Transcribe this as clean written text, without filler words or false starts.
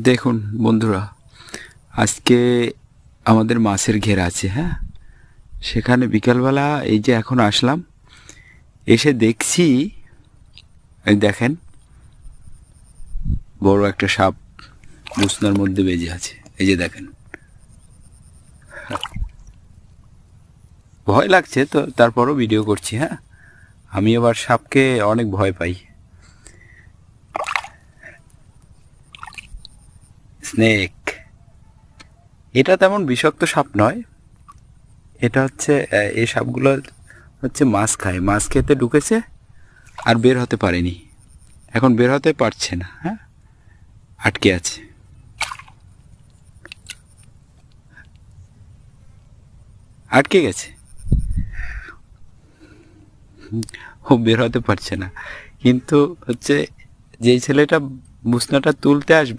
দেখুন বন্ধুরা, আজকে আমাদের মাছের ঘের আছে। হ্যাঁ, সেখানে বিকালবেলা এই যে এখন আসলাম, এসে দেখছি এই দেখেন বড় একটা সাপ মুসনার মধ্যে বেজে আছে। এই যে দেখেন, ভয় লাগছে তো তারপরও ভিডিও করছি। হ্যাঁ, আমি আবার সাপকে অনেক ভয় পাই। স্নেক, এটা তেমন বিষাক্ত সাপ নয়। এটা হচ্ছে এই সাপগুলো হচ্ছে মাছ খায়, মাছ খেতে ঢুকেছে আর বের হতে পারেনি, এখন বের হতে পারছে না। হ্যাঁ, আটকে আছে। আটকে গেছে, ও বের হতে পারছে না। কিন্তু হচ্ছে যেই ছেলেটা মুসনাটা তুলতে আসবে